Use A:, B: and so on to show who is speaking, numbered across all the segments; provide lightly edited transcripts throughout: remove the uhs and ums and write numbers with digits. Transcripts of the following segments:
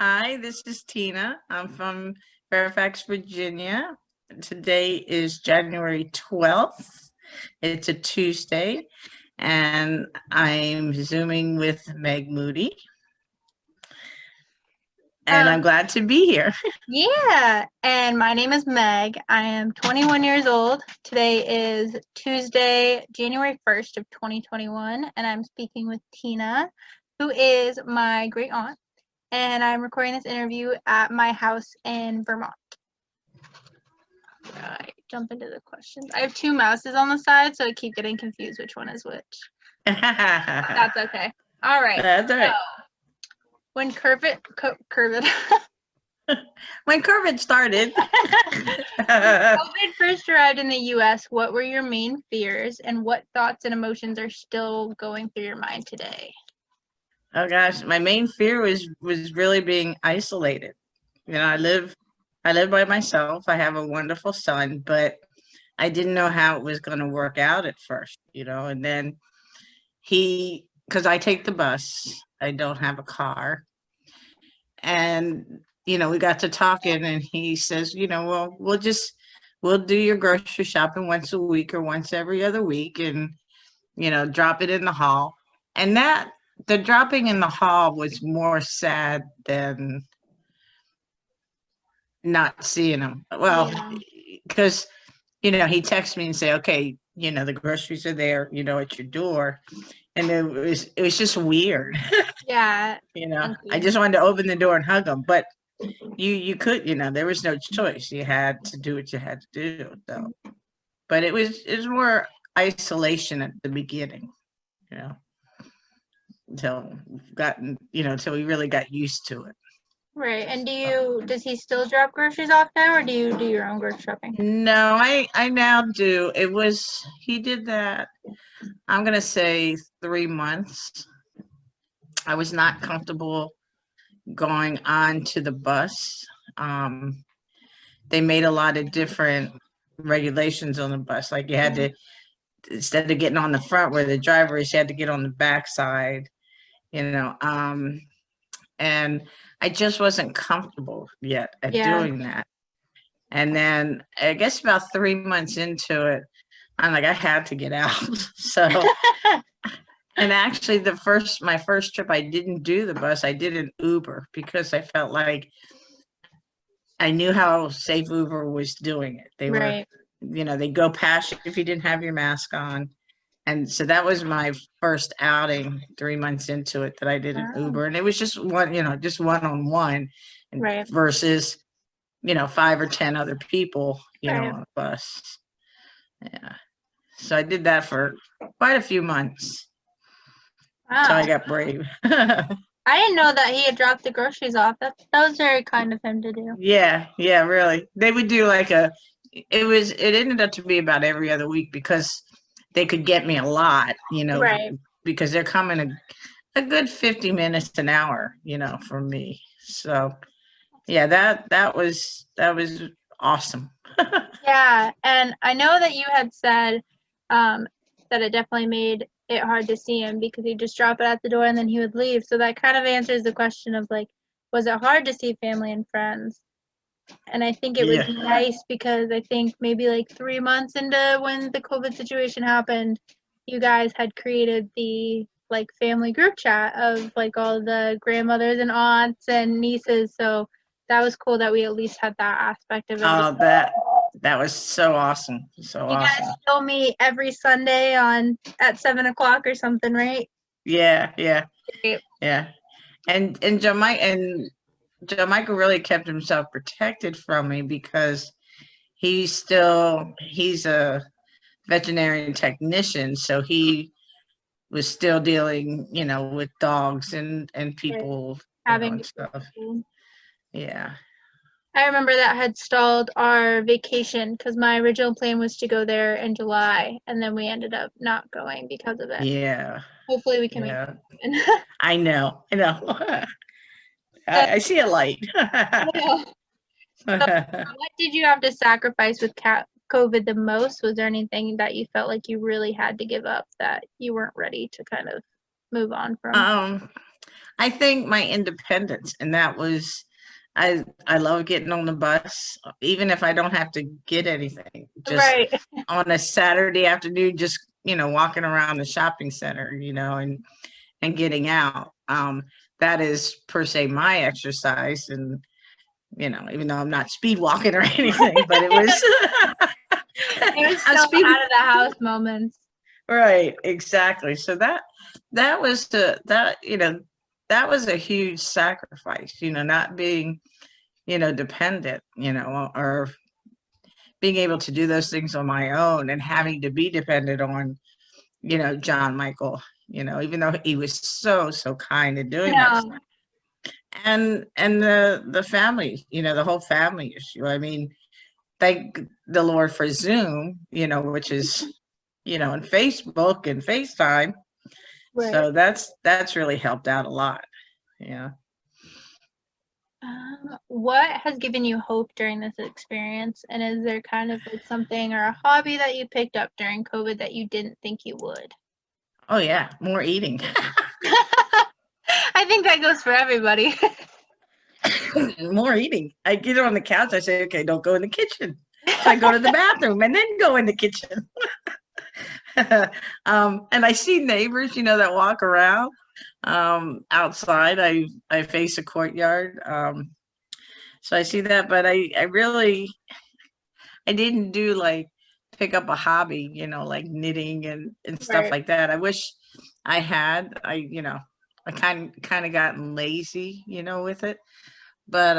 A: Hi, this is Tina. I'm from Fairfax, Virginia. Today is January 12th. It's a Tuesday, and I'm Zooming with Meg Moody. And I'm glad to be here.
B: Yeah, and my name is Meg. I am 21 years old. Today is Tuesday, January 1st of 2021, and I'm speaking with Tina, who is my great aunt, and I'm recording this interview at my house in Vermont. I jump into the questions. I have two mouses on the side, so I keep getting confused which one is which. That's okay. All right.
A: That's all right.
B: So, when COVID
A: when COVID started.
B: COVID first arrived in the US, what were your main fears and what thoughts and emotions are still going through your mind today?
A: Oh gosh, my main fear was really being isolated. You know, I live by myself. I have a wonderful son, but I didn't know how it was going to work out at first, and then because I take the bus, I don't have a car. And, we got to talking and he says, well, we'll do your grocery shopping once a week or once every other week and, drop it in the hall. And the dropping in the hall was more sad than not seeing him. Well, because, he texts me and say, okay, the groceries are there, at your door. And it was just weird.
B: Yeah.
A: I just wanted to open the door and hug him, but you could, there was no choice. You had to do what you had to do. So, but it was more isolation at the beginning, until we really got used to it.
B: Right. And does he still drop groceries off now, or do you do your own grocery shopping?
A: No, I now do. He did that, I'm going to say 3 months. I was not comfortable going on to the bus. They made a lot of different regulations on the bus. Like you had to, instead of getting on the front where the driver is, you had to get on the back side, and I just wasn't comfortable yet at doing that. And then I guess about 3 months into it, I'm like, I had to get out. So, and actually my first trip, I didn't do the bus. I did an Uber because I felt like I knew how safe Uber was doing it. They were, they go past you if you didn't have your mask on. And so that was my first outing 3 months into it that I did an Uber. And it was just one-on-one versus, 5 or 10 other people, on a bus. Yeah. So I did that for quite a few months. Wow. So I got brave.
B: I didn't know that he had dropped the groceries off. That was very kind of him to do.
A: Yeah, really. They would do it ended up to be about every other week because they could get me a lot, because they're coming a good 50 minutes an hour, for me. So yeah, that was awesome.
B: Yeah, and I know that you had said that it definitely made it hard to see him because he'd just drop it at the door and then he would leave. So that kind of answers the question of was it hard to see family and friends? And I think it was nice because I think maybe 3 months into when the COVID situation happened, you guys had created the family group chat of all the grandmothers and aunts and nieces. So that was cool that we at least had that aspect of it.
A: Oh, that was so awesome. So
B: you
A: awesome.
B: guys still meet every Sunday at 7:00 or something, right?
A: Yeah. And Jamaica really kept himself protected from me because he's a veterinarian technician, so he was still dealing, with dogs and people
B: having
A: stuff. Yeah.
B: I remember that had stalled our vacation because my original plan was to go there in July, and then we ended up not going because of it.
A: Yeah.
B: Hopefully we can make it happen.
A: I know. I see a light.
B: So, what did you have to sacrifice with COVID the most? Was there anything that you felt like you really had to give up that you weren't ready to kind of move on from?
A: I think my independence, and that was, I love getting on the bus, even if I don't have to get anything, just
B: Right.
A: on a Saturday afternoon, just, walking around the shopping center, and getting out. That is per se my exercise. And, even though I'm not speed walking or anything, but it was,
B: It was
A: I'm
B: still
A: speed,
B: out of the house moments.
A: right, exactly. So that was that was a huge sacrifice, not being, dependent, or being able to do those things on my own and having to be dependent on, John Michael, even though he was so, so kind in doing that
B: No.
A: stuff. And the family, the whole family issue. I mean, thank the Lord for Zoom, which is, and Facebook and FaceTime.
B: Right.
A: So that's really helped out a lot. Yeah.
B: What has given you hope during this experience? And is there kind of like something or a hobby that you picked up during COVID that you didn't think you would?
A: Oh yeah, more eating.
B: I think that goes for everybody.
A: More eating. I get on the couch, I say, okay, don't go in the kitchen. So I go to the bathroom and then go in the kitchen. And I see neighbors, that walk around outside. I face a courtyard. So I see that, but I didn't do like pick up a hobby, like knitting and stuff
B: Right.
A: like that. I wish I had. I kind of gotten lazy, with it. But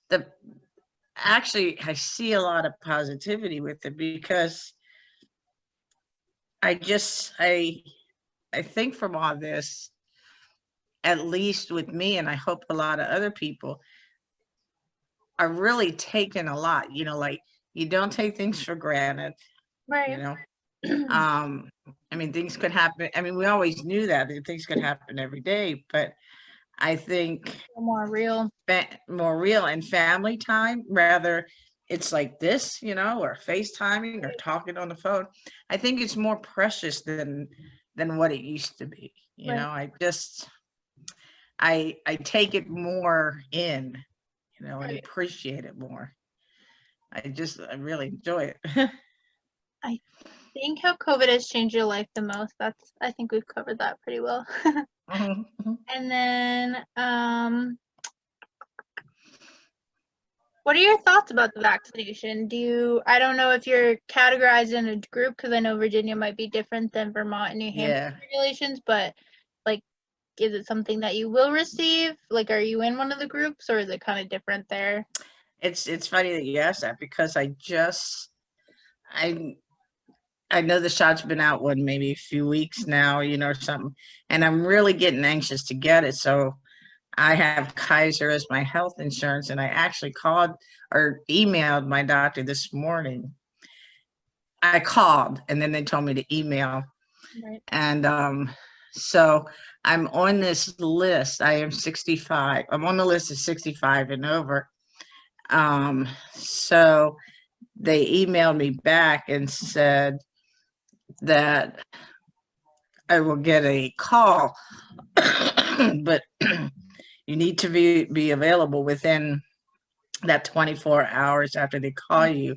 A: the actually I see a lot of positivity with it, because I think from all this, at least with me, and I hope a lot of other people are really taking a lot, like you don't take things for granted,
B: Right.
A: I mean, things could happen. I mean, we always knew that things could happen every day, but I think
B: More real.
A: more real and family time, rather it's like this, or FaceTiming or talking on the phone. I think it's more precious than what it used to be.
B: Right.
A: I take it more in, and
B: Right.
A: appreciate it more. I really enjoy it.
B: I think how COVID has changed your life the most. I think we've covered that pretty well.
A: Mhm, mhm.
B: And then, what are your thoughts about the vaccination? I don't know if you're categorized in a group, because I know Virginia might be different than Vermont and New Hampshire
A: Yeah,
B: regulations, but like, is it something that you will receive? Like, are you in one of the groups, or is it kind of different there?
A: it's funny that you asked that, because I I know the shot's been out maybe a few weeks now, or something, and I'm really getting anxious to get it. So I have Kaiser as my health insurance, and I actually called or emailed my doctor this morning. I called, and then they told me to email,
B: Right.
A: and so I'm on this list. I am 65. I'm on the list of 65 and over. So they emailed me back and said that I will get a call, but you need to be available within that 24 hours after they call you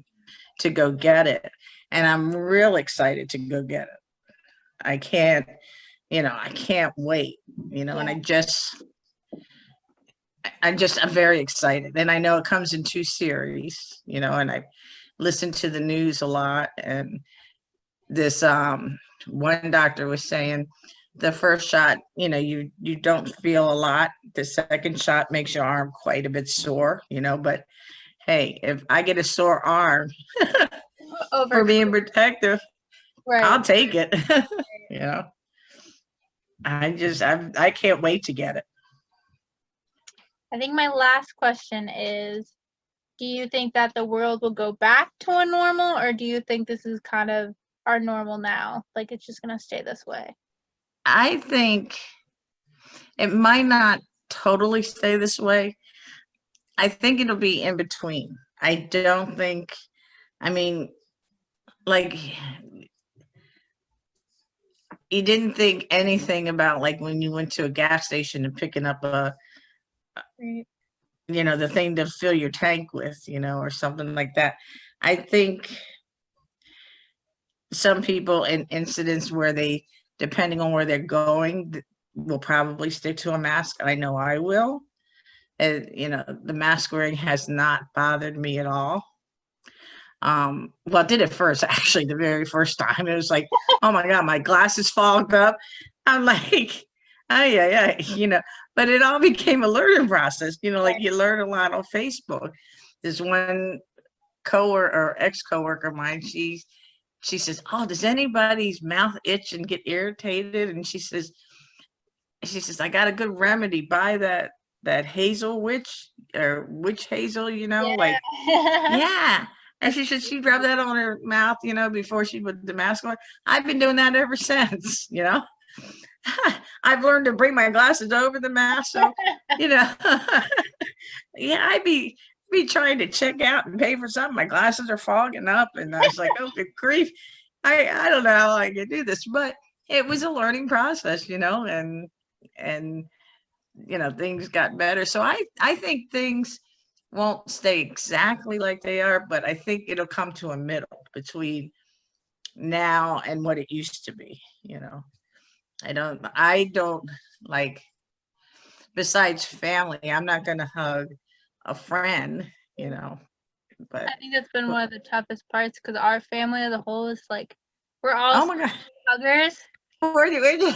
A: to go get it. And I'm real excited to go get it. I can't wait, and I'm very excited. And I know it comes in 2 series, and I listen to the news a lot. And this one doctor was saying the first shot, you don't feel a lot. The second shot makes your arm quite a bit sore, but hey, if I get a sore arm for being protective,
B: Right.
A: I'll take it. you know I can't wait to get it.
B: I think my last question is, do you think that the world will go back to a normal, or do you think this is kind of our normal now? Like, it's just going to stay this way?
A: I think it might not totally stay this way. I think it'll be in between. I don't think, I mean, like, you didn't think anything about like when you went to a gas station and picking up a,
B: Right.
A: you know, the thing to fill your tank with, you know, or something like that. I think some people in incidents where they, depending on where they're going, will probably stick to a mask. I know I will. And, you know, the mask wearing has not bothered me at all. Well, it did at first, actually, the very first time. It was like, oh my God, my glasses fogged up. I'm like, oh yeah, you know, but it all became a learning process, you know, like you learn a lot on Facebook. There's one coworker or ex-coworker of mine, she says, oh, does anybody's mouth itch and get irritated? And she says, I got a good remedy. Buy that hazel witch or witch hazel, you know, like, yeah. And she said she'd rub that on her mouth, you know, before she put the mask on. I've been doing that ever since, you know. I've learned to bring my glasses over the mask. So, you know, yeah, I'd be trying to check out and pay for something. My glasses are fogging up. And I was like, oh, good grief. I don't know how I can do this. But it was a learning process, you know, and you know, things got better. So I think things won't stay exactly like they are, but I think it'll come to a middle between now and what it used to be, you know. I don't like, besides family, I'm not going to hug a friend, you know, but
B: I think that's been one of the toughest parts because our family as a whole is like, we're all
A: oh my God,
B: huggers.
A: where do you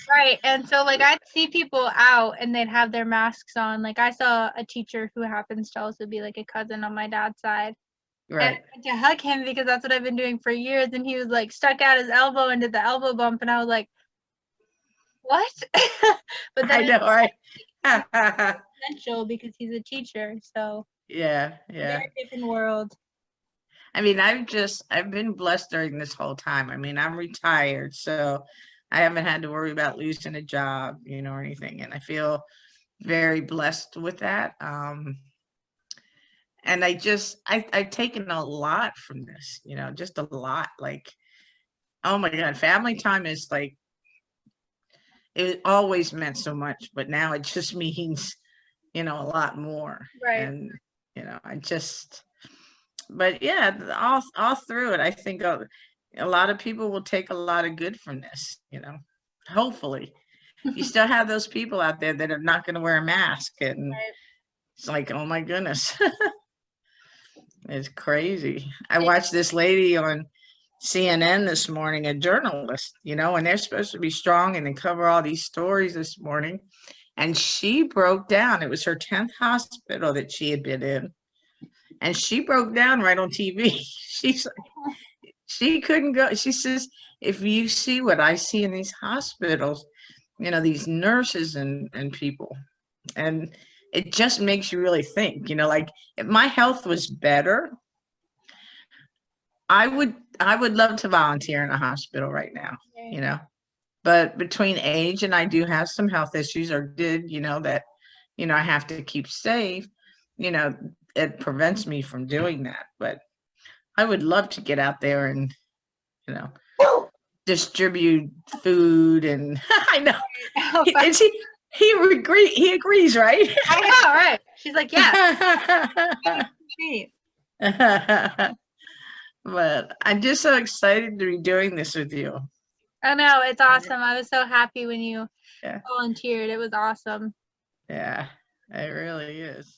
B: Right. And so like I'd see people out and they'd have their masks on. Like I saw a teacher who happens to also be like a cousin on my dad's side. And I
A: right?
B: went to hug him because that's what I've been doing for years. And he was like stuck out his elbow and did the elbow bump. And I was like, what? But
A: I
B: then
A: know, right?
B: it's essential because he's a teacher. So
A: Yeah.
B: very different world.
A: I mean, I've been blessed during this whole time. I mean, I'm retired, so I haven't had to worry about losing a job, you know, or anything. And I feel very blessed with that. And I've taken a lot from this, you know, just a lot. Like, oh my God, family time is like, it always meant so much, but now it just means, you know, a lot more.
B: Right.
A: And, you know, but yeah, all through it, I think a lot of people will take a lot of good from this, you know, hopefully. You still have those people out there that are not going to wear a mask, and
B: Right.
A: it's like, oh my goodness. It's crazy. I watched this lady on CNN this morning, a journalist, you know, and they're supposed to be strong and they cover all these stories this morning. And she broke down. It was her 10th hospital that she had been in. And she broke down right on TV. She's like, she couldn't go. She says, if you see what I see in these hospitals, you know, these nurses and people, and it just makes you really think, you know, like if my health was better, I would love to volunteer in a hospital right now, you know, but between age and I do have some health issues, or did, you know, that, you know, I have to keep safe, you know, it prevents me from doing that. But I would love to get out there and, you know, distribute food. And I know he agrees, right?
B: I know, right? She's like, yeah.
A: But I'm just so excited to be doing this with you.
B: I know, it's awesome. I was so happy when you
A: Yeah.
B: volunteered. It was awesome.
A: Yeah, it really is.